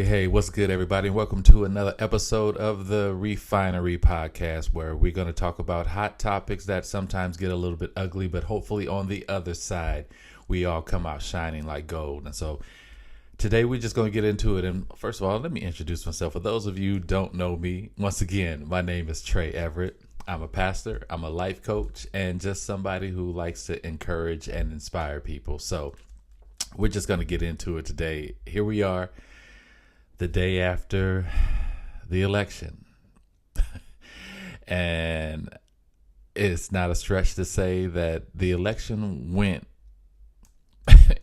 Hey, what's good, everybody? Welcome to another episode of the Refinery Podcast, where we're going to talk about hot topics that sometimes get a little bit ugly, but hopefully on the other side, we all come out shining like gold. And so today we're just going to get into it. And first of all, let me introduce myself. For those of you who don't know me, once again, my name is Trey Everett. I'm a pastor, I'm a life coach, and just somebody who likes to encourage and inspire people. So we're just going to get into it today. Here we are, the day after the election. And it's not a stretch to say that the election went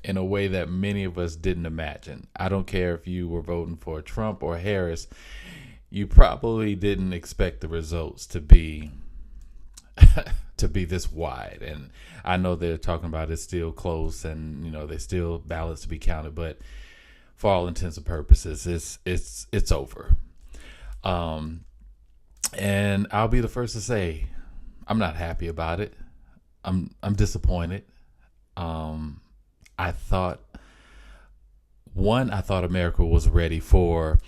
in a way that many of us didn't imagine. I don't care if you were voting for Trump or Harris, you probably didn't expect the results to be this wide. And I know they're talking about it's still close and, there's still ballots to be counted, but for all intents and purposes, it's over. And I'll be the first to say, I'm not happy about it. I'm disappointed. I thought America was ready for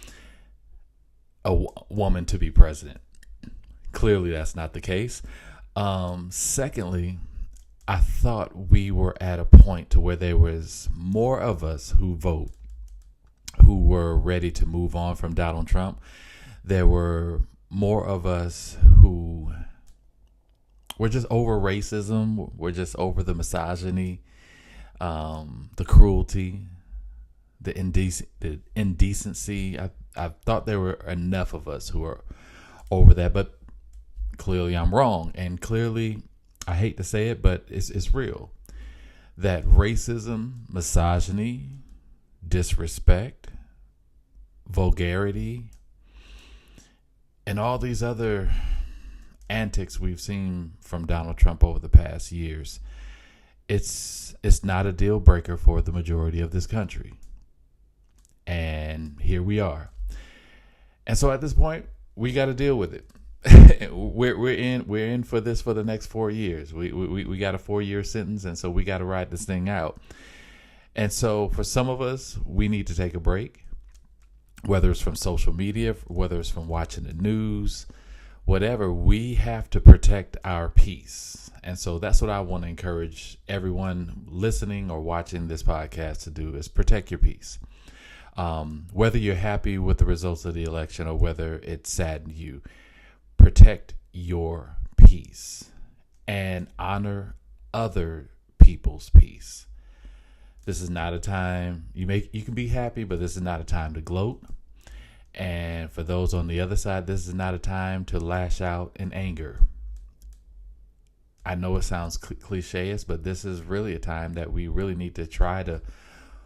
a woman to be president. Clearly, that's not the case. Secondly, I thought we were at a point to where there was more of us who were ready to move on from Donald Trump. There were more of us who were just over racism. We're just over the misogyny, the cruelty, the indecency. I thought there were enough of us who were over that, but clearly I'm wrong. And clearly, I hate to say it, but it's real. That racism, misogyny, disrespect, vulgarity, and all these other antics we've seen from Donald Trump over the past years, it's not a deal breaker for the majority of this country. And here we are. And so at this point, we got to deal with it. We're in for this for the next 4 years. We got a 4-year sentence, and so we got to ride this thing out. And so for some of us, we need to take a break, whether it's from social media, whether it's from watching the news, whatever. We have to protect our peace. And so that's what I want to encourage everyone listening or watching this podcast to do, is protect your peace. Whether you're happy with the results of the election or whether it saddened you, protect your peace and honor other people's peace. This is not a time you can be happy, but this is not a time to gloat. And for those on the other side, this is not a time to lash out in anger. I know it sounds cliché, but this is really a time that we really need to try to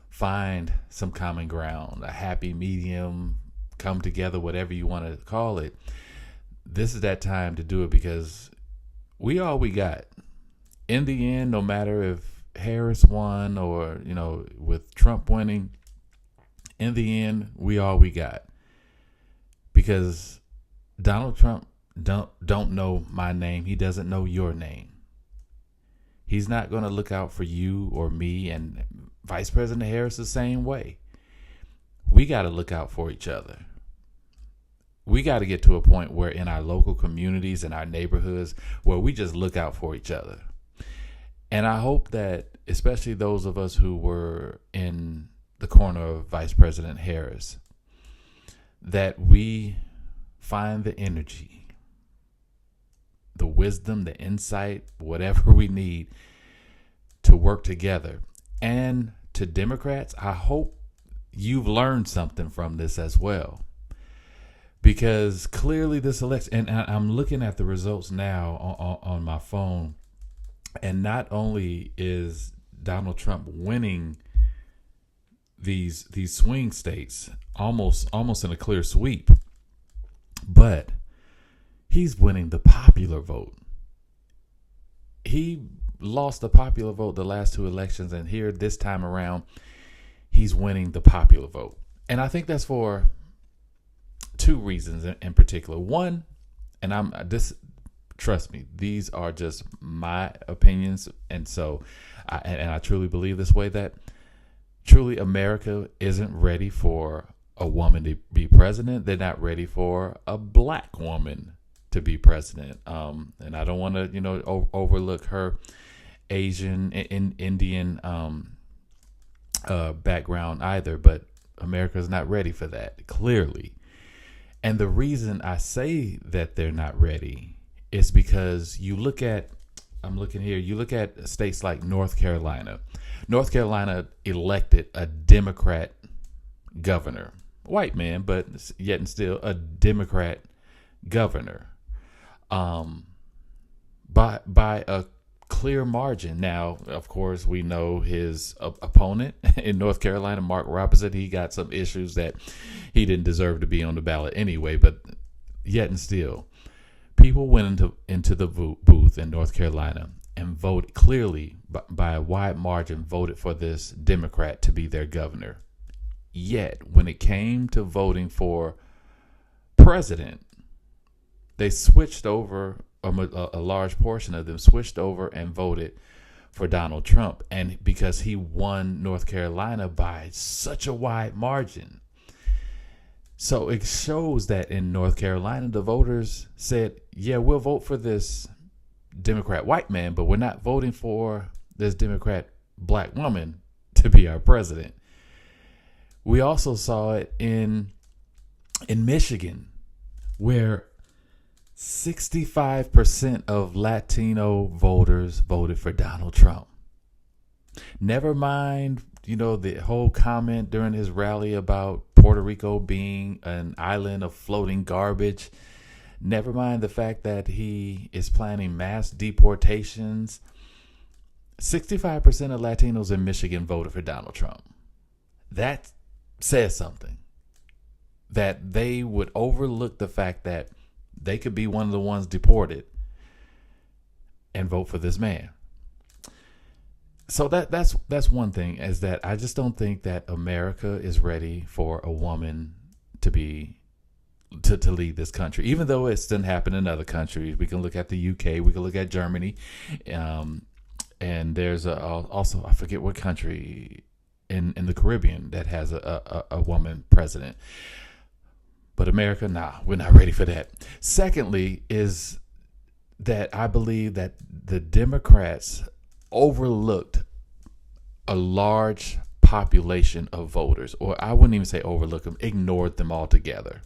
find some common ground, a happy medium, come together, whatever you want to call it. This is that time to do it, because we all we got. In the end, no matter if Harris won or, with Trump winning, in the end, we all we got. Because Donald Trump don't know my name. He doesn't know your name. He's not going to look out for you or me, and Vice President Harris the same way. We got to look out for each other. We got to get to a point where in our local communities and our neighborhoods where we just look out for each other. And I hope that especially those of us who were in the corner of Vice President Harris, that we find the energy, the wisdom, the insight, whatever we need to work together. And to Democrats, I hope you've learned something from this as well. Because clearly this election, and I'm looking at the results now on my phone, and not only is Donald Trump winning these swing states almost in a clear sweep, but he's winning the popular vote. He lost the popular vote the last two elections, and here this time around, he's winning the popular vote. And I think that's for two reasons in particular. One, and trust me, these are just my opinions. And so, I truly believe this way, that truly America isn't ready for a woman to be president. They're not ready for a black woman to be president. And I don't want to, overlook her Asian and Indian background either, but America's not ready for that, clearly. And the reason I say that they're not ready is because you look at states like North Carolina. North Carolina elected a Democrat governor, white man, but yet and still a Democrat governor, by a clear margin. Now, of course, we know his opponent in North Carolina, Mark Robertson. He got some issues that he didn't deserve to be on the ballot anyway, but yet and still, people went into the booth in North Carolina and voted clearly by a wide margin, voted for this Democrat to be their governor. Yet, when it came to voting for president, they switched over, a large portion of them switched over and voted for Donald Trump. And because he won North Carolina by such a wide margin. So it shows that in North Carolina, the voters said, yeah, we'll vote for this Democrat white man, but we're not voting for this Democrat black woman to be our president. We also saw it in Michigan, where 65% of Latino voters voted for Donald Trump. Never mind, the whole comment during his rally about Puerto Rico being an island of floating garbage. Never mind the fact that he is planning mass deportations. 65% of Latinos in Michigan voted for Donald Trump. That says something. That they would overlook the fact that they could be one of the ones deported and vote for this man. So that's one thing, is that I just don't think that America is ready for a woman to lead this country, even though it's didn't happen in other countries. We can look at the UK, we can look at Germany, and there's also, I forget what country in the Caribbean that has a woman president. But America, we're not ready for that. Secondly, is that I believe that the Democrats overlooked a large population of voters, or I wouldn't even say overlook them, ignored them altogether.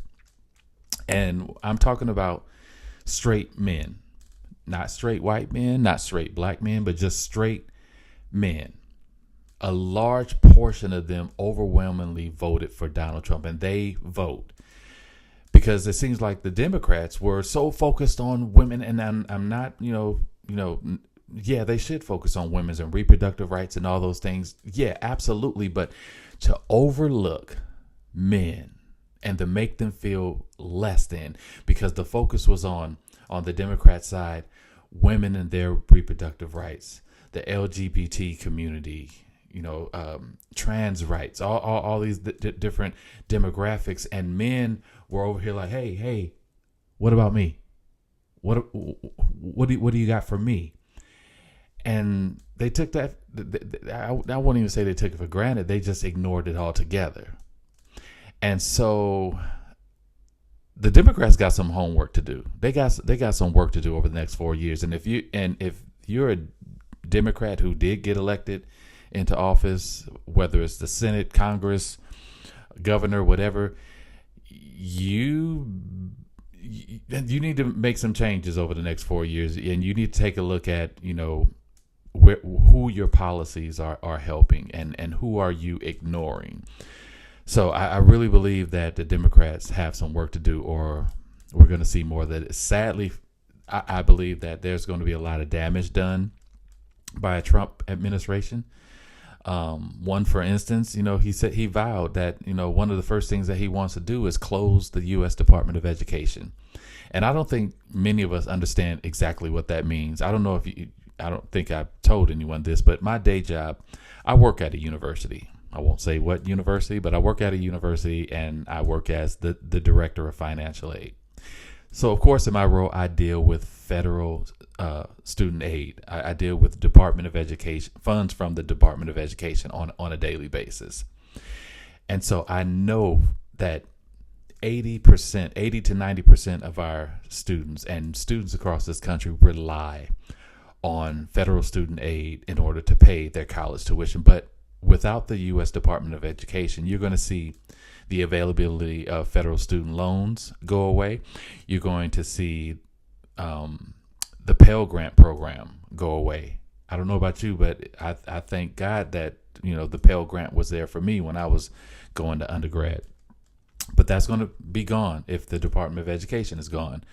And I'm talking about straight men, not straight white men, not straight black men, but just straight men. A large portion of them overwhelmingly voted for Donald Trump, and they vote because it seems like the Democrats were so focused on women, and I'm not, yeah, they should focus on women's and reproductive rights and all those things. Yeah, absolutely. But to overlook men and to make them feel less than, because the focus was on the Democrat side, women and their reproductive rights, the LGBT community, trans rights, all these different demographics, and men were over here like, hey, what about me? What do you got for me? And they took that. I won't even say they took it for granted. They just ignored it altogether. And so the Democrats got some homework to do. They got some work to do over the next 4 years. And if you're a Democrat who did get elected into office, whether it's the Senate, Congress, governor, whatever, you need to make some changes over the next 4 years, and you need to take a look at who your policies are helping and who are you ignoring. So I really believe that the Democrats have some work to do, or we're going to see more of that. Sadly, I believe that there's going to be a lot of damage done by a Trump administration. One, for instance, he vowed that, one of the first things that he wants to do is close the U.S. Department of Education. And I don't think many of us understand exactly what that means. I don't think I've told anyone this, but my day job, I work at a university. I won't say what university, but I work at a university, and I work as the director of financial aid. So, of course, in my role, I deal with federal student aid. I deal with Department of Education, funds from the Department of Education on a daily basis. And so I know that 80%, 80 to 90% of our students and students across this country rely on federal student aid in order to pay their college tuition. But without the U.S. Department of Education, you're going to see the availability of federal student loans go away. You're going to see the Pell Grant program go away. I don't know about you, but I thank God that, the Pell Grant was there for me when I was going to undergrad. But that's going to be gone if the Department of Education is gone.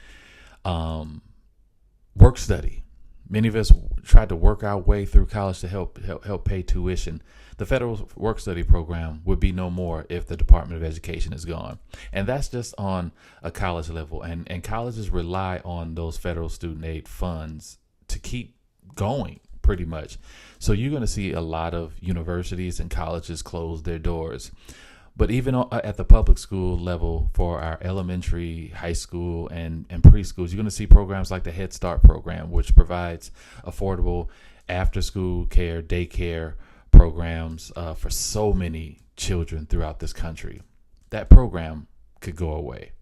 Work study. Many of us tried to work our way through college to help pay tuition. The federal work study program would be no more if the Department of Education is gone. And that's just on a college level. And colleges rely on those federal student aid funds to keep going, pretty much. So you're going to see a lot of universities and colleges close their doors. But even at the public school level, for our elementary, high school, and preschools, you're going to see programs like the Head Start program, which provides affordable after-school care, daycare programs for so many children throughout this country. That program could go away.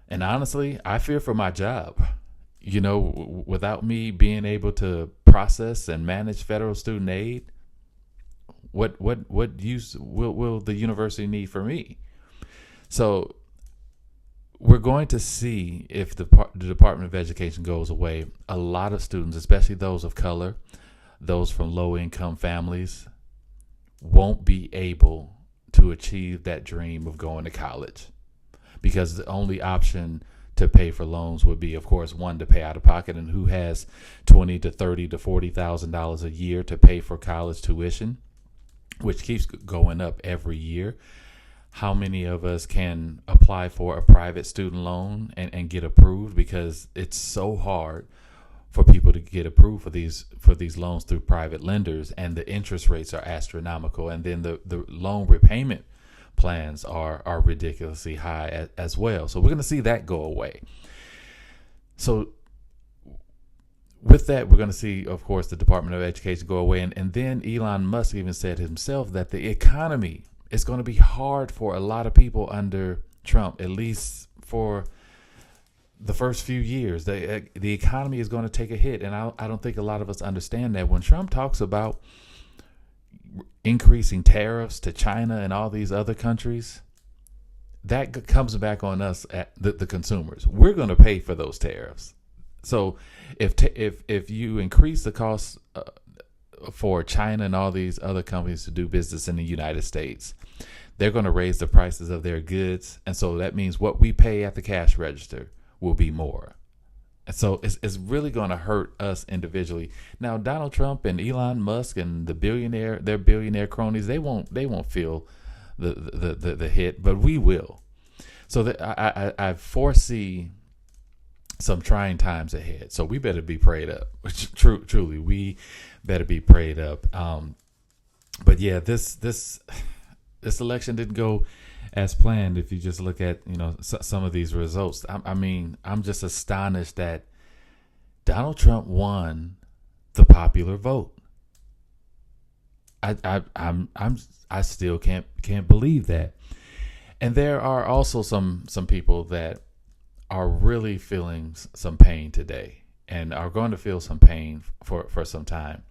And honestly, I fear for my job. Without me being able to process and manage federal student aid, what use will the university need for me? So we're going to see, if the Department of Education goes away, a lot of students, especially those of color, those from low-income families, won't be able to achieve that dream of going to college, because the only option to pay for loans would be, of course, one, to pay out of pocket, and who has $20,000 to $30,000 to $40,000 a year to pay for college tuition, which keeps going up every year. How many of us can apply for a private student loan and get approved? Because it's so hard for people to get approved for these loans through private lenders, and the interest rates are astronomical, and then the loan repayment plans are ridiculously high as well. So we're going to see that go away. So with that, we're going to see, of course, the Department of Education go away. And then Elon Musk even said himself that the economy is going to be hard for a lot of people under Trump, at least for the first few years. The economy is going to take a hit. And I don't think a lot of us understand that. When Trump talks about increasing tariffs to China and all these other countries, that comes back on us, at the consumers. We're going to pay for those tariffs. So if you increase the cost for China and all these other companies to do business in the United States, they're going to raise the prices of their goods. And so that means what we pay at the cash register will be more. And so it's really going to hurt us individually. Now, Donald Trump and Elon Musk and their billionaire cronies, they won't feel the hit, but we will. So I foresee some trying times ahead. So we better be prayed up. Truly, we better be prayed up. But yeah, this election didn't go as planned. If you just look at some of these results, I'm just astonished that Donald Trump won the popular vote. I still can't believe that. And there are also some people that are really feeling some pain today and are going to feel some pain for some time.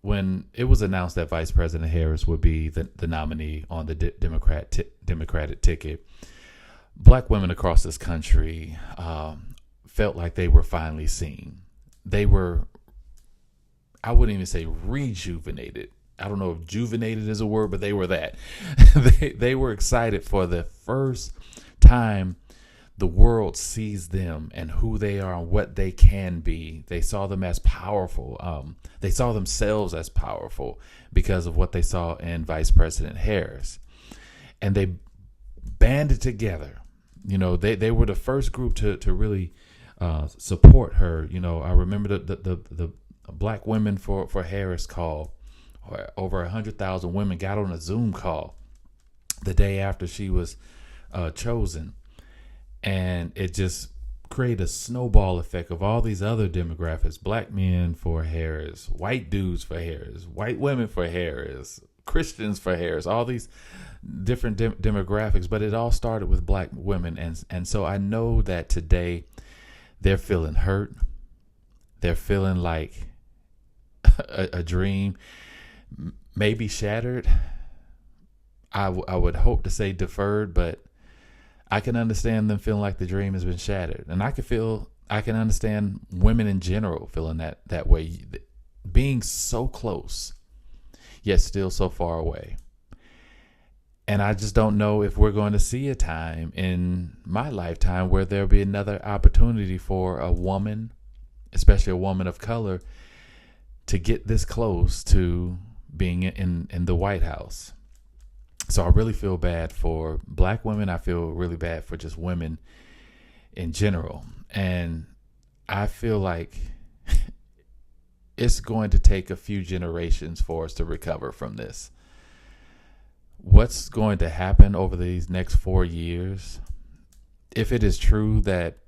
When it was announced that Vice President Harris would be the nominee on the Democratic ticket, Black women across this country felt like they were finally seen. They were, I wouldn't even say rejuvenated. I don't know if juvenated is a word, but they were that. They were excited for the first time the world sees them and who they are and what they can be. They saw them as powerful. They saw themselves as powerful because of what they saw in Vice President Harris. And they banded together. They were the first group to really support her. I remember the Black Women for Harris call. Over 100,000 women got on a Zoom call the day after she was chosen. And it just created a snowball effect of all these other demographics: Black men for Harris, white dudes for Harris, white women for Harris, Christians for Harris, all these different demographics, but it all started with black women. And so I know that today they're feeling hurt. They're feeling like a dream maybe shattered. I would hope to say deferred, but I can understand them feeling like the dream has been shattered. And I can understand women in general feeling that way, being so close, yet still so far away. And I just don't know if we're going to see a time in my lifetime where there'll be another opportunity for a woman, especially a woman of color, to get this close to being in the White House. So I really feel bad for black women. I feel really bad for just women in general. And I feel like it's going to take a few generations for us to recover from this. What's going to happen over these next 4 years, if it is true that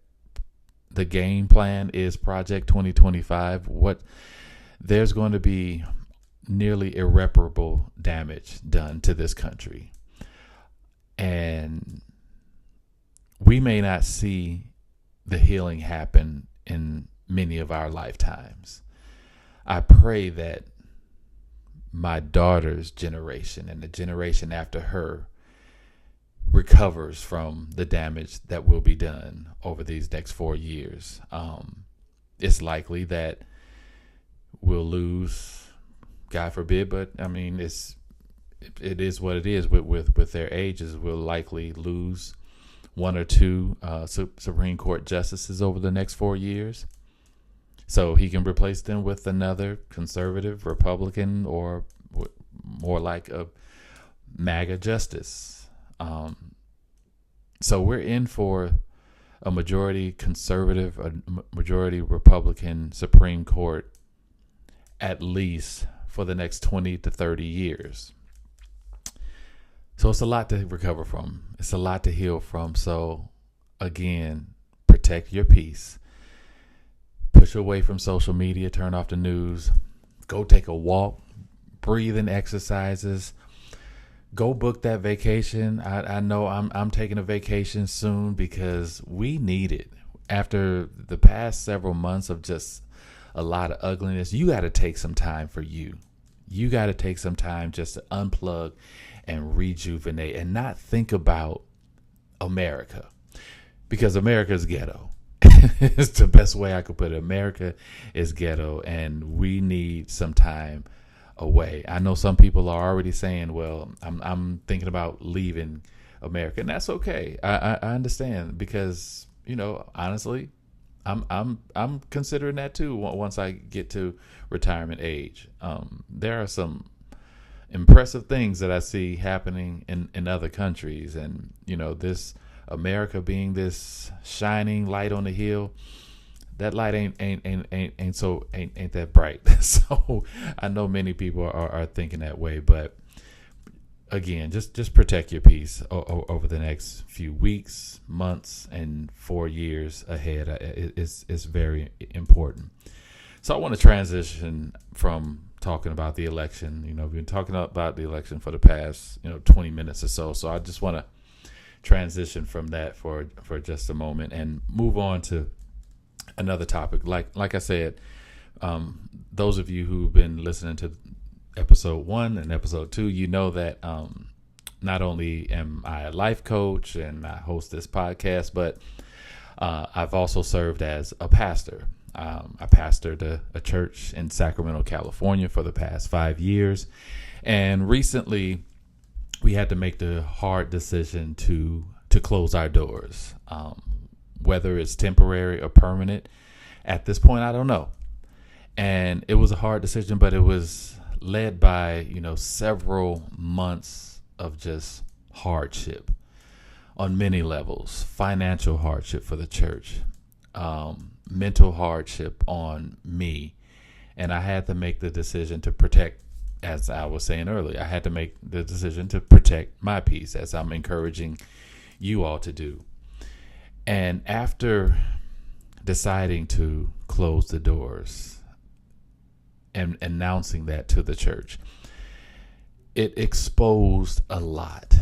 the game plan is Project 2025, there's going to be nearly irreparable damage done to this country. And we may not see the healing happen in many of our lifetimes. I pray that my daughter's generation and the generation after her recovers from the damage that will be done over these next 4 years. It's likely that we'll lose, God forbid, but I mean, it is what it is with their ages. We'll likely lose one or two Supreme Court justices over the next 4 years. So he can replace them with another conservative Republican or more like a MAGA justice. So we're in for a majority conservative, a majority Republican Supreme Court, at least for the next 20 to 30 years. So it's a lot to recover from. It's a lot to heal from. So again, protect your peace. Push away from social media, turn off the news, go take a walk, breathing exercises, go book that vacation. I know I'm taking a vacation soon because we need it. After the past several months of just a lot of ugliness, you got to take some time for you. You got to take some time just to unplug and rejuvenate and not think about America, because America is ghetto. It's the best way I could put it. America is ghetto, and we need some time away. I know some people are already saying, well, I'm thinking about leaving America, and that's okay. I understand, because, you know, honestly, I'm considering that too once I get to retirement age. There are some impressive things that I see happening in other countries, and, you know, this America being this shining light on the hill, that light ain't that bright. So I know many people are thinking that way, but again, just protect your peace over the next few weeks, months, and 4 years ahead. It's very important. So I want to transition from talking about the election. You know, we've been talking about the election for the past 20 minutes or so. So I just want to transition from that for just a moment and move on to another topic. Like I said, those of you who've been listening to episode 1 and episode 2, you know that not only am I a life coach and I host this podcast, but I've also served as a pastor. I pastored a church in Sacramento, California for the past 5 years. And recently we had to make the hard decision to close our doors. Whether it's temporary or permanent, at this point, I don't know. And it was a hard decision, but it was led by, several months of just hardship on many levels. Financial hardship for the church, mental hardship on me. And I had to make the decision to protect, as I was saying earlier, I had to make the decision to protect my peace, as I'm encouraging you all to do. And after deciding to close the doors and announcing that to the church, it exposed a lot.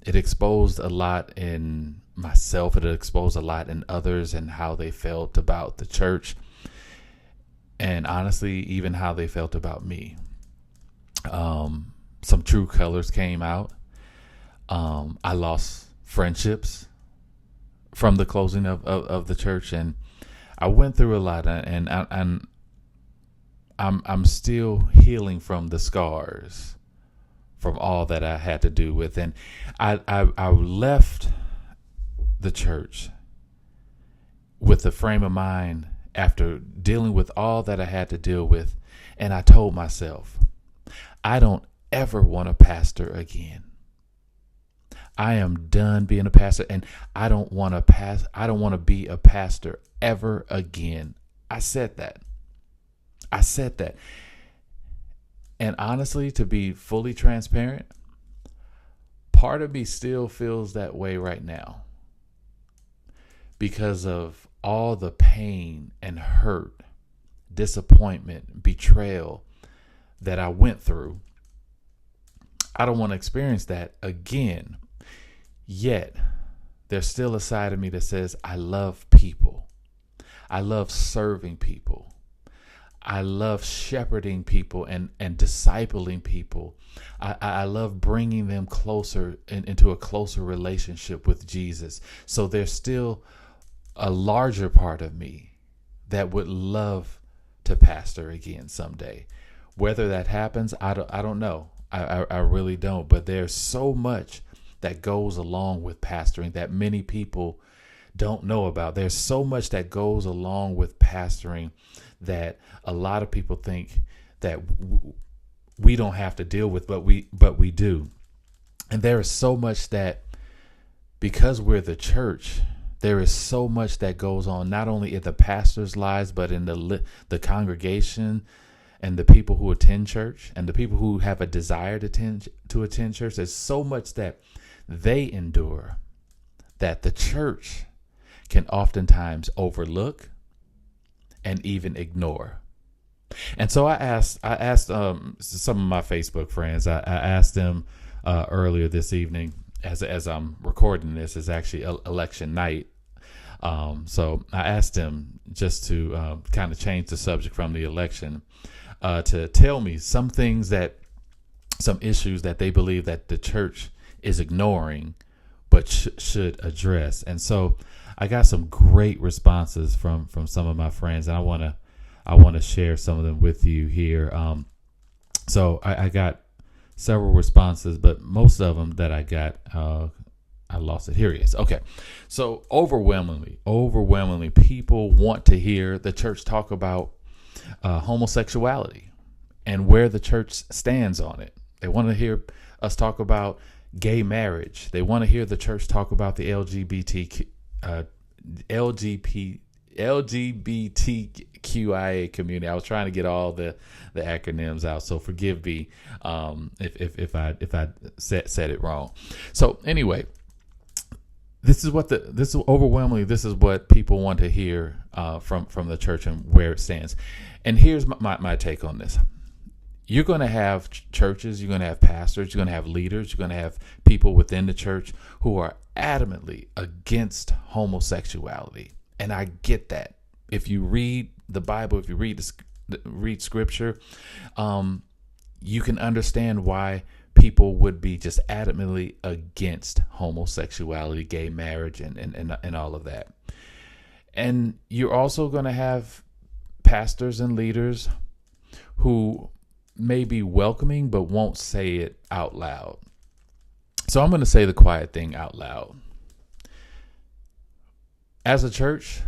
It exposed a lot in myself. It exposed a lot in others and how they felt about the church. And honestly, even how they felt about me. Some true colors came out. I lost friendships from the closing of the church, and I went through a lot, and I'm still healing from the scars from all that I had to do with. And I left the church with the frame of mind after dealing with all that I had to deal with. And I told myself, I don't ever want to pastor again. I am done being a pastor, and I don't want to be a pastor ever again. I said that. And honestly, to be fully transparent, part of me still feels that way right now because of all the pain and hurt, disappointment, betrayal that I went through. I don't want to experience that again. Yet, there's still a side of me that says, I love people. I love serving people. I love shepherding people and discipling people. I love bringing them closer into a closer relationship with Jesus. So there's still a larger part of me that would love to pastor again someday. Whether that happens, I don't know. I really don't. But there's so much that goes along with pastoring that many people don't know about. There's so much that goes along with pastoring that a lot of people think that we don't have to deal with, but we do. And there is so much that, because we're the church, there is so much that goes on, not only in the pastor's lives, but in the congregation and the people who attend church and the people who have a desire to attend church. There's so much that they endure that the church can oftentimes overlook and even ignore. And so I asked some of my Facebook friends. I asked them earlier this evening, as I'm recording this, is actually election night. So I asked them just to kind of change the subject from the election to tell me some issues that they believe that the church is ignoring, but should address. And so I got some great responses from some of my friends, and I want to share some of them with you here. So I got several responses, but most of them that I got, I lost it. Here it is. Okay. So overwhelmingly, people want to hear the church talk about homosexuality and where the church stands on it. They want to hear us talk about gay marriage. They want to hear the church talk about the LGBTQIA community. I was trying to get all the acronyms out, so forgive me if I said it wrong. So anyway, this is what people want to hear from the church and where it stands. And here's my take on this. You're going to have churches, you're going to have pastors, you're going to have leaders, you're going to have people within the church who are adamantly against homosexuality. And I get that. If you read the Bible, if you read scripture, you can understand why people would be just adamantly against homosexuality, gay marriage, and all of that. And you're also going to have pastors and leaders who may be welcoming but won't say it out loud. So I'm going to say the quiet thing out loud. As a church,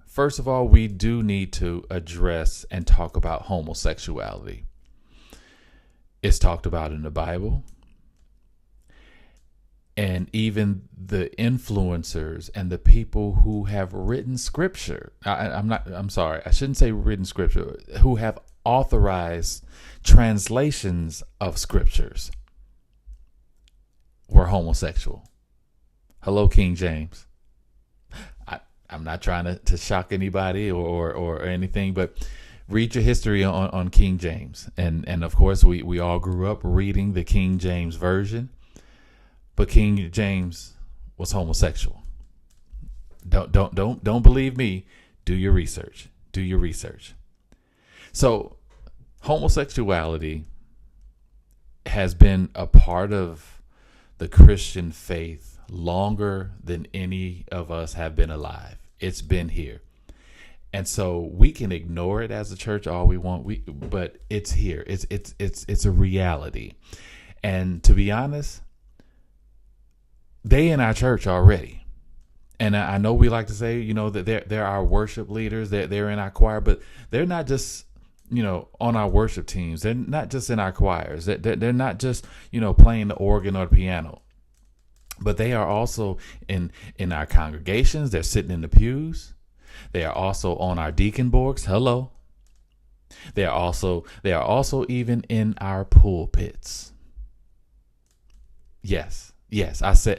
first of all, we do need to address and talk about homosexuality. It's talked about in the Bible. And even the influencers and the people who have written scripture, I shouldn't say written scripture, who have authorized translations of scriptures were homosexual. Hello, King James. I'm not trying to shock anybody or anything, but Read your history on King James. And of course, we all grew up reading the King James version. But King James was homosexual. Don't believe me. Do your research. Do your research. So homosexuality has been a part of the Christian faith longer than any of us have been alive. It's been here. And so we can ignore it as a church all we want. But it's here. It's a reality. And to be honest, they in our church already. And I know we like to say, that they're our worship leaders, they're in our choir, but they're not just, on our worship teams. They're not just in our choirs. They're not just, playing the organ or the piano, but they are also in our congregations. They're sitting in the pews. They are also on our deacon boards. Hello. They are also even in our pulpits. Yes, I said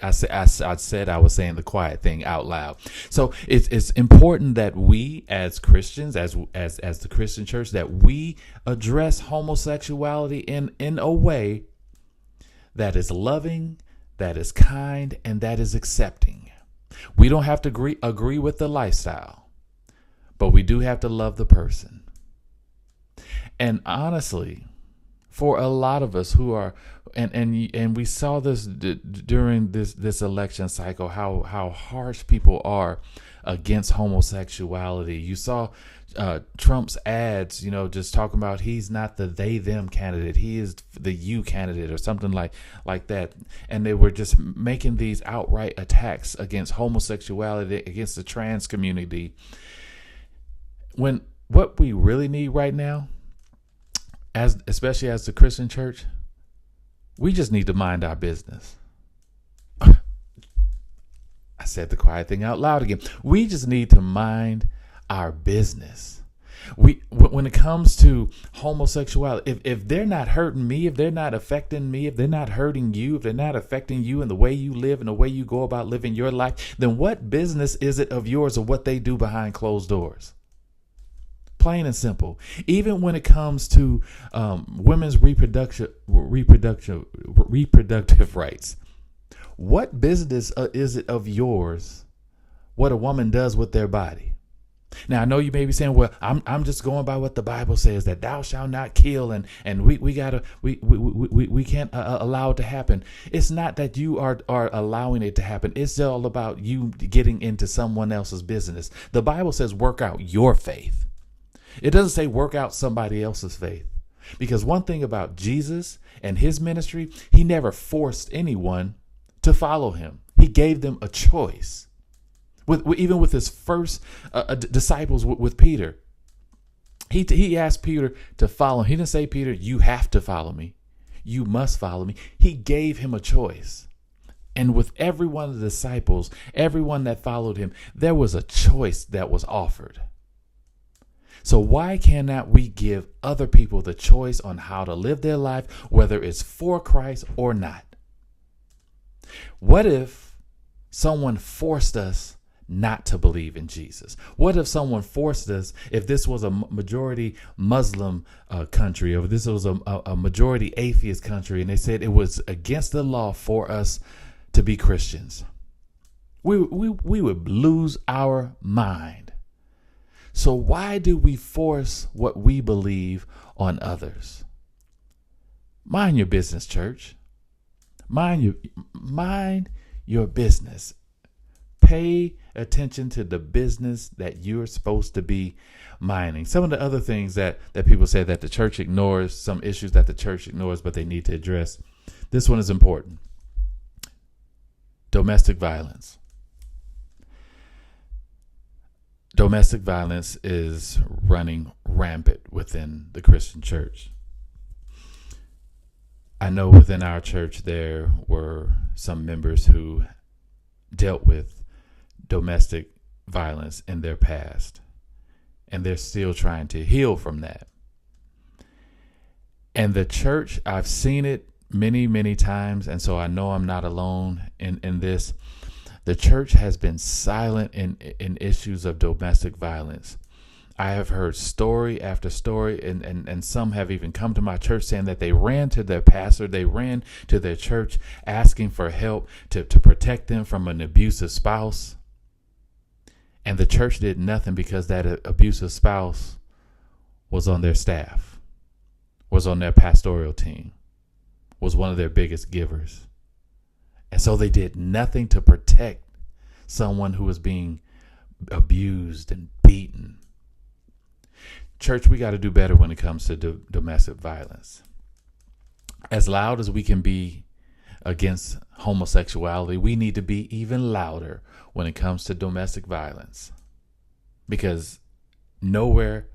I was saying the quiet thing out loud. So it's important that we as Christians, as the Christian church, that we address homosexuality in a way that is loving, that is kind, and that is accepting. We don't have to agree with the lifestyle, but we do have to love the person. And honestly, for a lot of us who are, and we saw this during this election cycle, how harsh people are against homosexuality. You saw Trump's ads, just talking about he's not the they them candidate, he is the you candidate, or something like that. And they were just making these outright attacks against homosexuality, against the trans community. When what we really need right now, especially as the Christian church, we just need to mind our business. I said the quiet thing out loud again. We just need to mind our business. When it comes to homosexuality, if they're not hurting me, if they're not affecting me, if they're not hurting you, if they're not affecting you in the way you live and the way you go about living your life, then what business is it of yours of what they do behind closed doors? Plain and simple. Even when it comes to women's reproductive rights, what business is it of yours what a woman does with their body? Now, I know you may be saying, well, I'm just going by what the Bible says, that thou shalt not kill, and we can't allow it to happen. It's not that you are allowing it to happen. It's all about you getting into someone else's business. The Bible says work out your faith. It doesn't say work out somebody else's faith. Because one thing about Jesus and his ministry, he never forced anyone to follow him. He gave them a choice. Even with his first disciples with Peter, he asked Peter to follow him. He didn't say, Peter, you have to follow me. You must follow me. He gave him a choice. And with every one of the disciples, everyone that followed him, there was a choice that was offered. So why cannot we give other people the choice on how to live their life, whether it's for Christ or not? What if someone forced us not to believe in Jesus? What if someone forced us, if this was a majority Muslim country, or if this was a majority atheist country, and they said it was against the law for us to be Christians? We would lose our mind. So why do we force what we believe on others? Mind your business, church. Mind your business. Pay attention to the business that you're supposed to be minding. Some of the other things that people say that the church ignores, some issues that the church ignores, but they need to address. This one is important. Domestic violence. Domestic violence is running rampant within the Christian church. I know within our church there were some members who dealt with domestic violence in their past, and they're still trying to heal from that. And the church, I've seen it many, many times, and so I know I'm not alone in this. The church has been silent in issues of domestic violence. I have heard story after story, and some have even come to my church saying that they ran to their pastor, they ran to their church asking for help to protect them from an abusive spouse. And the church did nothing because that abusive spouse was on their staff, was on their pastoral team, was one of their biggest givers. And so they did nothing to protect someone who was being abused and beaten. Church, we got to do better when it comes to domestic violence. As loud as we can be against homosexuality, we need to be even louder when it comes to domestic violence. Because nowhere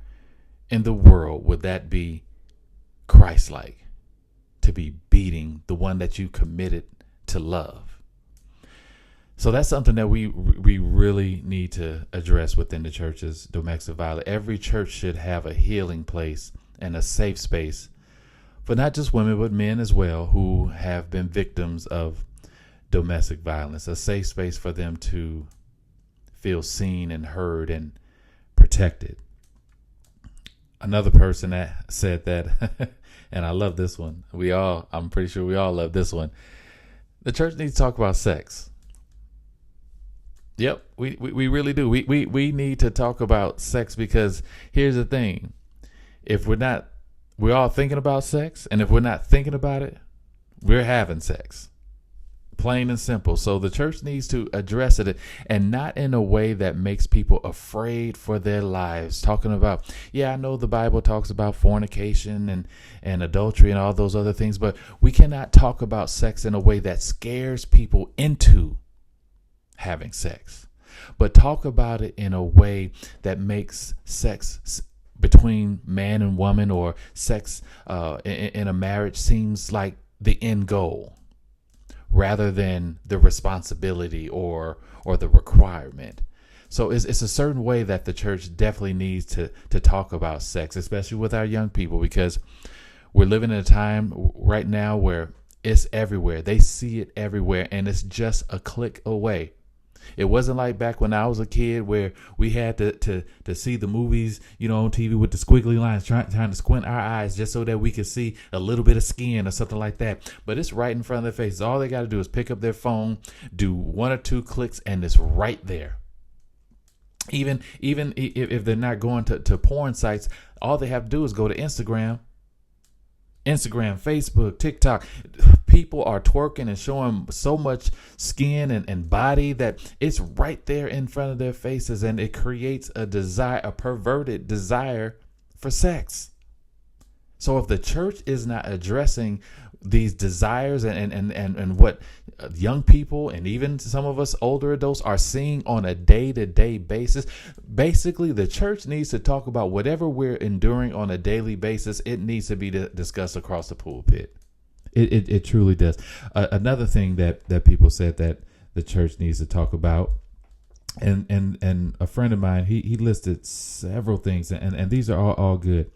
in the world would that be Christ-like, to be beating the one that you committed to love. So that's something that we really need to address within the churches, domestic violence. Every church should have a healing place and a safe space for not just women, but men as well, who have been victims of domestic violence, a safe space for them to feel seen and heard and protected. Another person that said that, and I love this one. I'm pretty sure we all love this one. The church needs to talk about sex. Yep, we really do. We need to talk about sex, because here's the thing. If we're all thinking about sex, and if we're not thinking about it, we're having sex. Plain and simple. So the church needs to address it, and not in a way that makes people afraid for their lives. Talking about, I know the Bible talks about fornication and adultery and all those other things, but we cannot talk about sex in a way that scares people into having sex, but talk about it in a way that makes sex between man and woman, or sex in a marriage, seems like the end goal rather than the responsibility or the requirement. So it's a certain way that the church definitely needs to talk about sex, especially with our young people, because we're living in a time right now where it's everywhere. They see it everywhere, and it's just a click away. It wasn't like back when I was a kid where we had to see the movies, on TV with the squiggly lines, trying to squint our eyes just so that we could see a little bit of skin or something like that. But it's right in front of their faces. All they got to do is pick up their phone, do one or two clicks, and it's right there. Even if they're not going to porn sites, all they have to do is go to Instagram, Facebook, TikTok. People are twerking and showing so much skin and body that it's right there in front of their faces, and it creates a perverted desire for sex. So if the church is not addressing these desires and what young people and even some of us older adults are seeing on a day-to-day basis, basically the church needs to talk about whatever we're enduring on a daily basis. It needs to be discussed across the pulpit. It truly does. Another thing that people said that the church needs to talk about, and a friend of mine, he listed several things, and these are all good.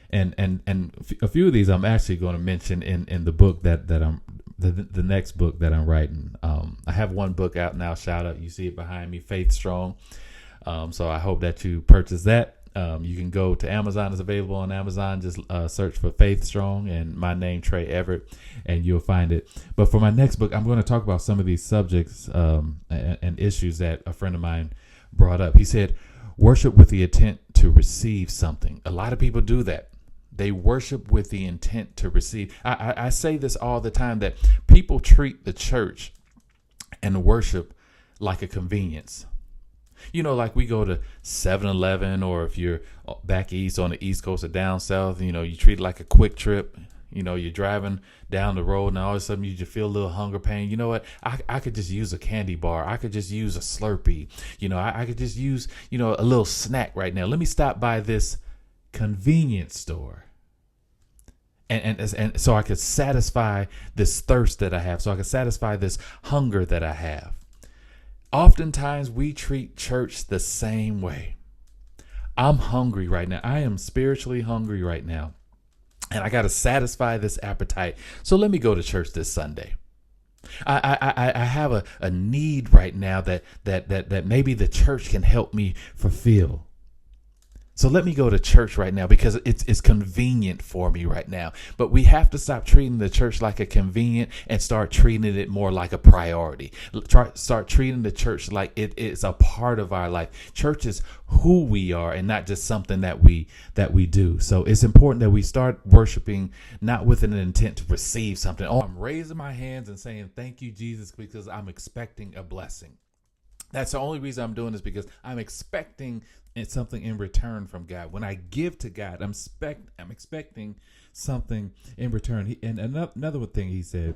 And a few of these I'm actually going to mention in the book that I'm the next book that I'm writing. I have one book out now. Shout out, you see it behind me, Faith Strong. So I hope that you purchase that. You can go to Amazon. It's available on Amazon. Just search for Faith Strong and my name, Trey Everett, and you'll find it. But for my next book, I'm going to talk about some of these subjects and issues that a friend of mine brought up. He said, worship with the intent to receive something. A lot of people do that. They worship with the intent to receive. I say this all the time, that people treat the church and worship like a convenience. Like we go to 7-Eleven, or if you're back east on the East Coast or down south, you treat it like a quick trip. You're driving down the road and all of a sudden you just feel a little hunger pain. You know what? I could just use a candy bar. I could just use a Slurpee. I could just use, a little snack right now. Let me stop by this convenience store. And so I could satisfy this thirst that I have. So I could satisfy this hunger that I have. Oftentimes we treat church the same way. I'm hungry right now. I am spiritually hungry right now. And I got to satisfy this appetite. So let me go to church this Sunday. I have a need right now that maybe the church can help me fulfill. So let me go to church right now because it's convenient for me right now. But we have to stop treating the church like a convenient and start treating it more like a priority. Start treating the church like it is a part of our life. Church is who we are and not just something that we do. So it's important that we start worshiping not with an intent to receive something. Oh, I'm raising my hands and saying, thank you, Jesus, because I'm expecting a blessing. That's the only reason I'm doing this, because I'm expecting something in return from God. When I give to God, I'm expecting something in return. And another thing he said,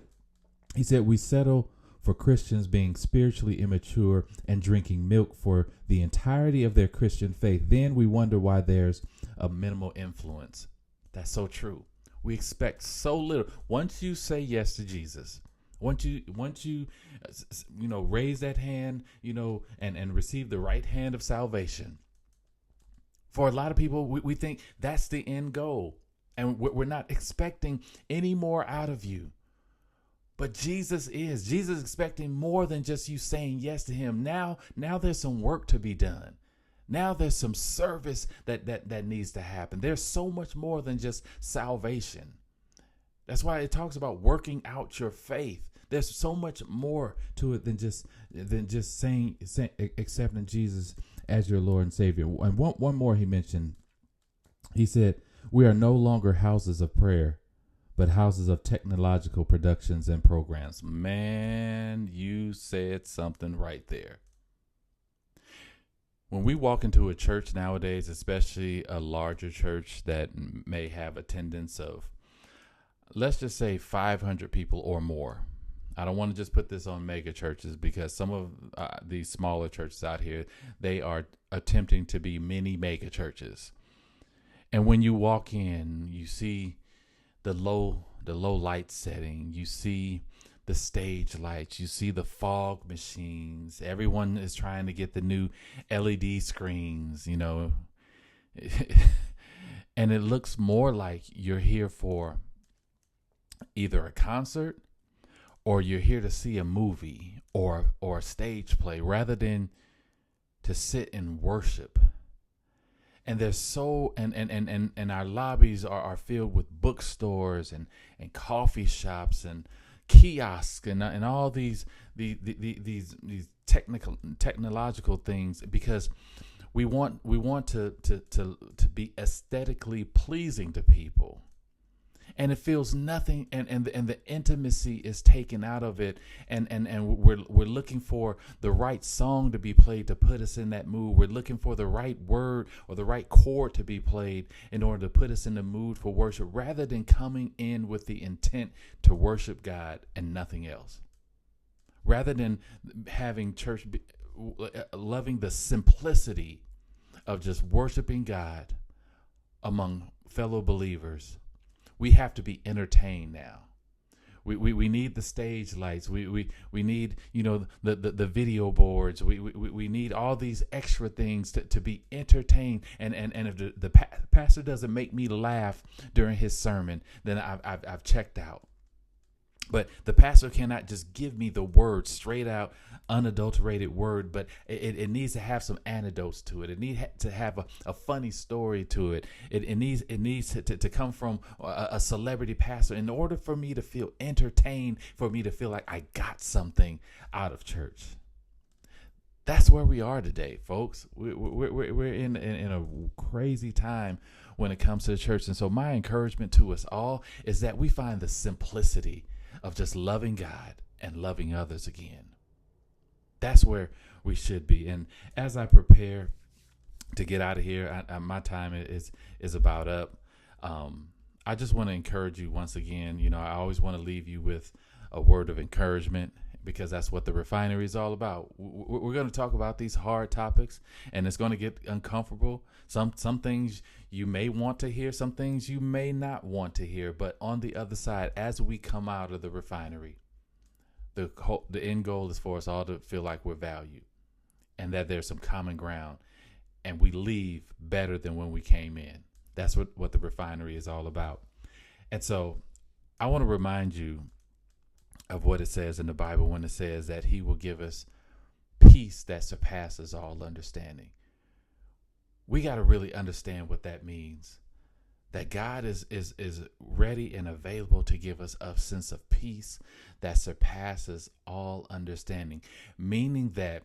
we settle for Christians being spiritually immature and drinking milk for the entirety of their Christian faith. Then we wonder why there's a minimal influence. That's so true. We expect so little. Once you say yes to Jesus, once you raise that hand, and receive the right hand of salvation. For a lot of people, we think that's the end goal, and we're not expecting any more out of you. But Jesus is expecting more than just you saying yes to him. Now there's some work to be done. Now there's some service that needs to happen. There's so much more than just salvation. That's why it talks about working out your faith. There's so much more to it than just saying accepting Jesus as your Lord and Savior. And one more he mentioned. He said, we are no longer houses of prayer, but houses of technological productions and programs. Man, you said something right there. When we walk into a church nowadays, especially a larger church that may have attendance of, let's just say 500 people or more. I don't want to just put this on mega churches, because some of these smaller churches out here, they are attempting to be mini mega churches. And when you walk in, you see the low light setting, you see the stage lights, you see the fog machines. Everyone is trying to get the new LED screens, and it looks more like you're here for either a concert, or you're here to see a movie or a stage play, rather than to sit and worship. And there's and our lobbies are filled with bookstores and coffee shops and kiosks and all these technological things, because we want to be aesthetically pleasing to people. And it feels nothing, and the intimacy is taken out of it, and we're looking for the right song to be played to put us in that mood. We're looking for the right word or the right chord to be played in order to put us in the mood for worship, rather than coming in with the intent to worship God and nothing else. Rather than having church loving the simplicity of just worshiping God among fellow believers. We have to be entertained now. We need the stage lights. We need the video boards. We need all these extra things to be entertained. And if the pastor doesn't make me laugh during his sermon, then I've checked out. But the pastor cannot just give me the word, straight out, unadulterated word, but it needs to have some anecdotes to it. It needs to have a funny story to it. It needs to come from a celebrity pastor in order for me to feel entertained, for me to feel like I got something out of church. That's where we are today, folks. We're in a crazy time when it comes to the church. And so my encouragement to us all is that we find the simplicity of just loving God and loving others again. That's where we should be. And as I prepare to get out of here, my time is about up. I just want to encourage you once again. I always want to leave you with a word of encouragement, because that's what the Refinery is all about. We're going to talk about these hard topics, and it's going to get uncomfortable. Some things you may want to hear, some things you may not want to hear. But on the other side, as we come out of the Refinery, the end goal is for us all to feel like we're valued, and that there's some common ground, and we leave better than when we came in. That's what the Refinery is all about. And so I want to remind you of what it says in the Bible when it says that he will give us peace that surpasses all understanding. we got to really understand what that means. That God is ready and available to give us a sense of peace that surpasses all understanding, meaning that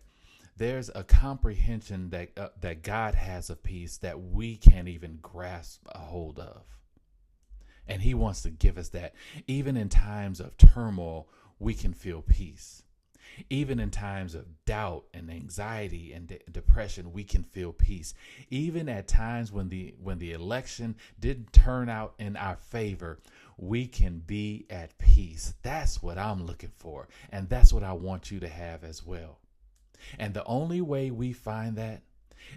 there's a comprehension that God has of peace that we can't even grasp a hold of. And he wants to give us that. Even in times of turmoil, we can feel peace. Even in times of doubt and anxiety and depression, we can feel peace. Even at times when the election didn't turn out in our favor, we can be at peace. That's what I'm looking for. And that's what I want you to have as well. And the only way we find that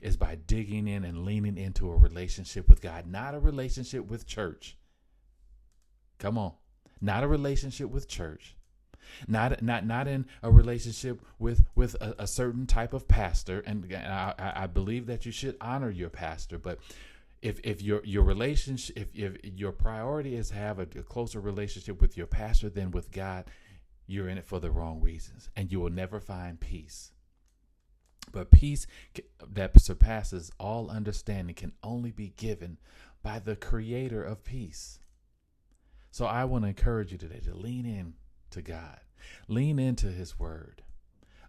is by digging in and leaning into a relationship with God, not a relationship with church. Come on. Not a relationship with church. Not in a relationship with a certain type of pastor. And I believe that you should honor your pastor. But if your relationship, if your priority is to have a closer relationship with your pastor than with God, you're in it for the wrong reasons, and you will never find peace. But peace that surpasses all understanding can only be given by the creator of peace. So I want to encourage you today to lean in to God, lean into his word,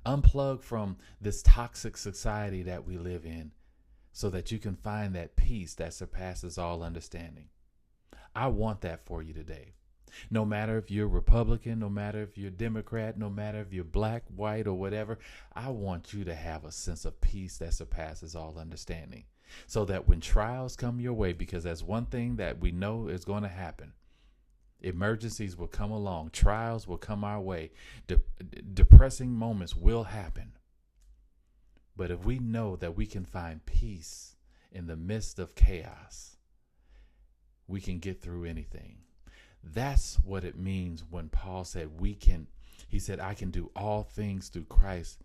unplug from this toxic society that we live in so that you can find that peace that surpasses all understanding. I want that for you today. No matter if you're Republican, no matter if you're Democrat, no matter if you're black, white, or whatever, I want you to have a sense of peace that surpasses all understanding so that when trials come your way, because that's one thing that we know is going to happen. Emergencies will come along. Trials will come our way. Depressing moments will happen. But if we know that we can find peace in the midst of chaos, we can get through anything. That's what it means when Paul said he said, I can do all things through Christ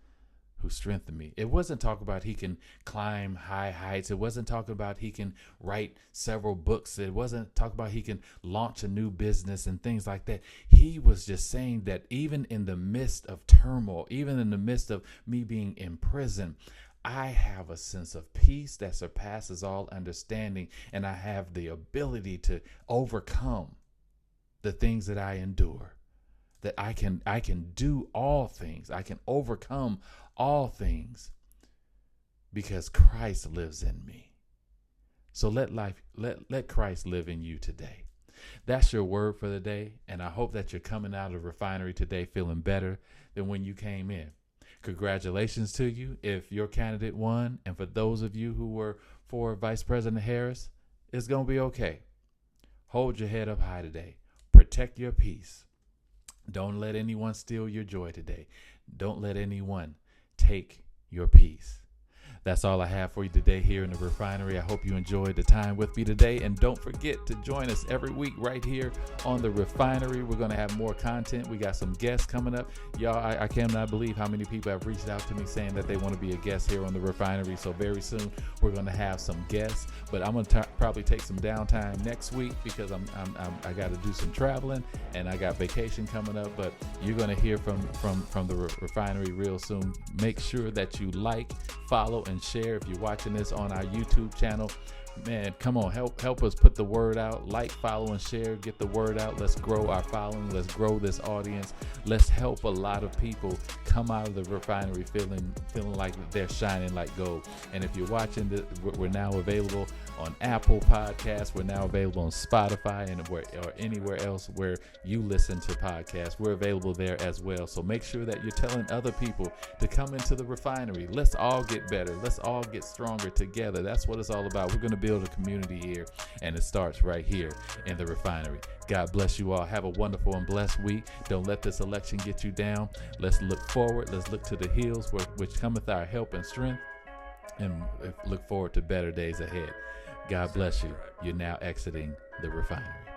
who strengthened me. It wasn't talking about he can climb high heights. It wasn't talking about he can write several books. It wasn't talking about he can launch a new business and things like that. He was just saying that even in the midst of turmoil, even in the midst of me being in prison, I have a sense of peace that surpasses all understanding, and I have the ability to overcome the things that I endure. That I can do all things. I can overcome all things because Christ lives in me. So let Christ live in you today. That's your word for the day. And I hope that you're coming out of Refinery today feeling better than when you came in. Congratulations to you if your candidate won. And for those of you who were for Vice President Harris, it's going to be okay. Hold your head up high today. Protect your peace. Don't let anyone steal your joy today. Don't let anyone take your peace. That's all I have for you today here in the Refinery. I hope you enjoyed the time with me today. And don't forget to join us every week right here on the Refinery. We're going to have more content. We got some guests coming up. Y'all, I cannot believe how many people have reached out to me saying that they want to be a guest here on the Refinery. So very soon we're going to have some guests. But I'm going to probably take some downtime next week because I got to do some traveling and I got vacation coming up. But you're going to hear from the Refinery real soon. Make sure that you like, follow, and share. If you're watching this on our YouTube channel, man, come on, help us put the word out. Like, follow, and share. Get the word out. Let's grow our following. Let's grow this audience. Let's help a lot of people come out of the Refinery feeling like they're shining like gold. And if you're watching this, we're now available on Apple Podcasts. We're now available on Spotify or anywhere else where you listen to podcasts. We're available there as well. So make sure that you're telling other people to come into the Refinery. Let's all get better. Let's all get stronger together. That's what it's all about. We're going to build a community here, and it starts right here in the Refinery. God bless you all. Have a wonderful and blessed week. Don't let this election get you down. Let's look forward. Let's look to the hills which cometh our help and strength, and look forward to better days ahead. God bless you. You're now exiting the Refinery.